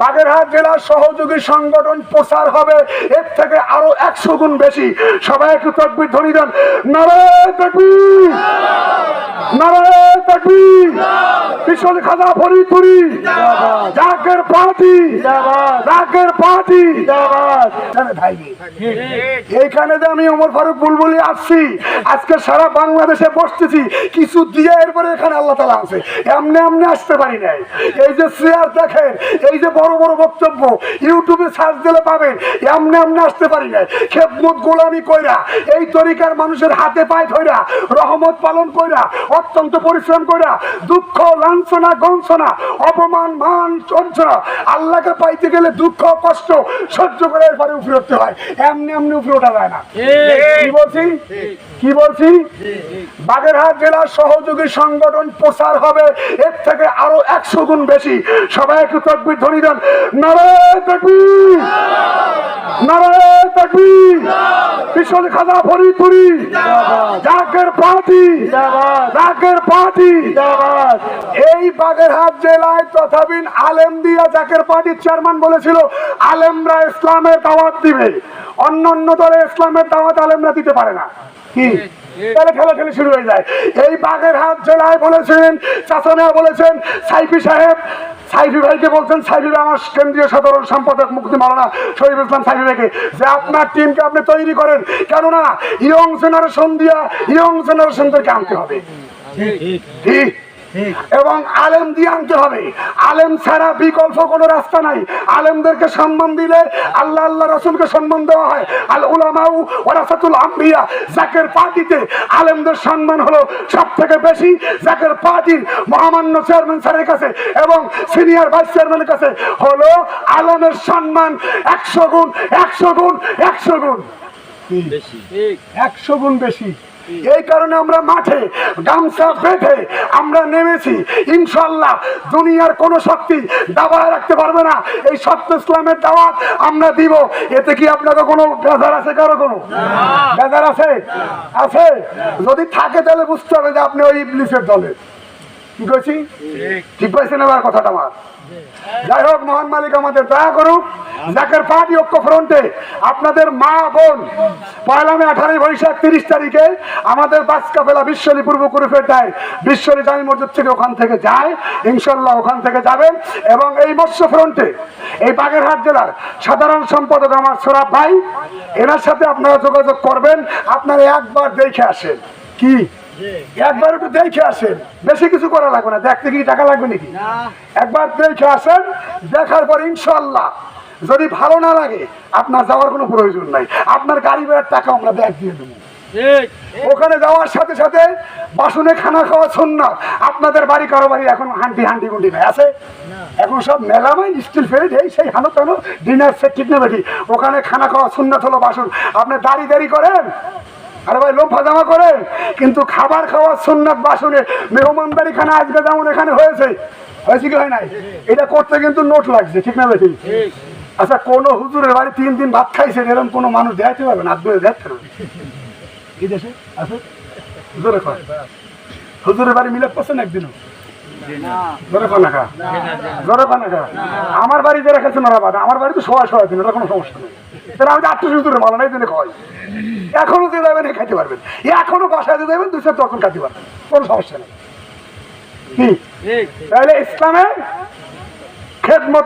বাগেরহাট জেলার সহযোগী সংগঠন প্রচার হবে এর থেকে আরো 100 গুণ বেশি। সবাই একটু তাকবীর ধ্বনি দেন। নারায়ে তাকবীর, নারায়ে তাকবীর। পিছনে খাজা ফরিদপুরি জাকের পার্টি, জাকের পার্টি। এইখানে যে আমি ওমর ফারুক বুলবুলি আসছি, আজকে সারা বাংলাদেশে বসতেছি কিছু দিয়ে, এরপরে এখানে আল্লাহ তাআলা আছে। এমনি এমনি আসতে পারি নাই। এই যে চেয়ার দেখেন, এই যে বড় বড় বক্তব্য ইউটিউবে সার্চ দিলে পাবেন, এমনি এমনি আসতে পারি নাই। খেদমত গোলামি কইরা, এই তরিকার মানুষের হাতে পায়ে ধইরা, রহমত পালন কইরা, অত্যন্ত পরিশ্রম কইরা, দুঃখ লাঞ্ছনা গঞ্ছনা অপমান মান চঞ্চনা আল্লাহকে পাইতে গেলে দুঃখ কষ্ট সহ্য করে এরপরে উপরে উঠতে হয়। এমনি এমনি উপরে ওঠা যায় না। কি বলছি, কি বলছি? বাগেরহাট জেলার সহযোগী সংগঠন প্রচার হবে এর থেকে আরো 100 গুণ বেশি। সবাই একটু তাকবীর ধ্বনি দেন। নারায়ে তাকবীর, নারায়ে তাকবীর। পিছনে খাজা ফরিদপুরি জাকের পার্টি, জাকের পার্টি। এই বাগেরহাট জেলায় তথাবিন আলেম দিয়া জাকের পার্টির চেয়ারম্যান বলেছিল আলেমরা ইসলামের দাওয়াত দিবে, অন্য অন্য দলে ইসলামের দাওয়াত আলেমরা দিতে পারে না। কি তাহলে খেলাখেলি শুরু হয়ে যায়। এই বাগেরহাট জেলায় বলেছেন, চাচানা বলেছেন, সাইফি সাহেব, সাইফি ভাইকে বলছেন, সাইফি ভাই আমার কেন্দ্রীয় সাধারণ সম্পাদক মুফতি মাওলানা শরীফ ইসলাম সাইফি ভাইকে, যে আপনার টিমকে আপনি তৈরি করেন, কেননা ইয়ং জেনারেশন দিয়া ইয়ং জেনারেশনদেরকে আনতে হবে, ঠিক, এবং আলেম দিয়ে আনতে হবে। আলেম ছাড়া বিকল্প কোনো রাস্তা নাই। আলেমদেরকে সম্মান দিলে আল্লাহ আল্লাহ রাসূলকে সম্মান দেওয়া হয়। আল উলামাউ ওয়ারাসাতুল আম্বিয়া। জাকের পার্টিতে আলেমদের সম্মান হলো সব থেকে বেশি। জাকের পার্টির মহামান্য চেয়ারম্যান স্যারের কাছে এবং সিনিয়র ভাইস চেয়ারম্যানের কাছে হলো আলেমের সম্মান 100 গুণ, 100 গুণ, 100 গুণ বেশি, 100 গুণ বেশি। এই কারণে আমরা মাঠে গামছা বেঁধে আমরা নেমেছি। ইনশাআল্লাহ দুনিয়ার কোন শক্তি দাবায় রাখতে পারবে না। এই সত্য ইসলামের দাওয়াত আমরা দিব। এতে কি আপনাকে কোনো বেজার আছে? কারো কোনো বেজার আছে? আছে? যদি থাকে তাহলে বুঝতে হবে যে আপনি ওই ইবলিসের দলে। কি কইছি? ঠিক পাইছেন এবার কথাটা আমার? যাই হোক, মহান মালিক আমাদের দয়া করুক। জাকের পার্টি ঐক্য ফ্রন্টে আপনাদের মা বোন পয়লা মে 18 বৈশাখ 30 তারিখে আমাদের বাস কাফেলা বিশ্বলী পূর্ব কুরিফেটায় বিশ্বলী জামি মসজিদ থেকে ওখান থেকে যায়। ইনশাল্লাহ ওখান থেকে যাবেন। এবং এই মৎস্য ফ্রন্টে এই বাগেরহাট জেলার সাধারণ সম্পাদক আমার সোরাব ভাই, এনার সাথে আপনারা যোগাযোগ করবেন। আপনারা একবার দেখে আসেন। কি একবার একটু দেখে আসেন, বেশি কিছু করা লাগবে না। দেখতে কি টাকা লাগবে নাকি? একবার দেখে আসেন। দেখার পর ইনশাআল্লাহ যদি ভালো না লাগে আপনার যাওয়ার কোনো প্রয়োজন নাই। আপনার গাড়ি ভাড়ার টাকা আমরা ব্যাগ দিয়ে দেবো। ওখানে যাওয়ার সাথে সাথে বাসনে খানা খাওয়া সুন্নাত। আপনাদের বাড়ি কারো বাড়ি এখন হান্ডি হান্ডি গুন্ডি নাই আছে? এখন সব মেলামাই স্টিল ফেরে এই সেই হানো টানো ডিনার সেট ঠিক না বেটি। ওখানে খানা খাওয়া সুন্নাত হলো বাসন। আপনি দাঁড়ি দাঁড়ি করেন, আরে ভাই লোম ফাজামা করেন, কিন্তু খাবার খাওয়ার সুন্নাত বাসনে। মেহমানদারি খানা আজকে যেমন এখানে হয়েছে, হয়েছে কি হয় নাই? এটা করতে কিন্তু নোট লাগছে, ঠিক না বেটি? আচ্ছা, কোন হুজুরের বাড়ি 3 দিন ভাত খাইছেন এরকম কোন মানুষ দেখাতে পারবে না? আদবে দেখতে পারবে এই দেশে আছে? হুজুরে কয় হুজুরের বাড়ি মিলাদ করছেন একদিনও? আমার বাড়ি যারা খেয়েছে না বাদা, আমার বাড়ি তো সবাই দিন, ওটা কোনো সমস্যা নেই। আমি 800 হুজুরে মালা নাই দিনে খাওয়াই। এখনো যে যাবেন খাইতে পারবেন, এখনো বাসায় যে যাবেন 2-4 দর্শন খাইতে পারবেন, কোনো সমস্যা নেই। কি তাহলে ইসলামের খেদমত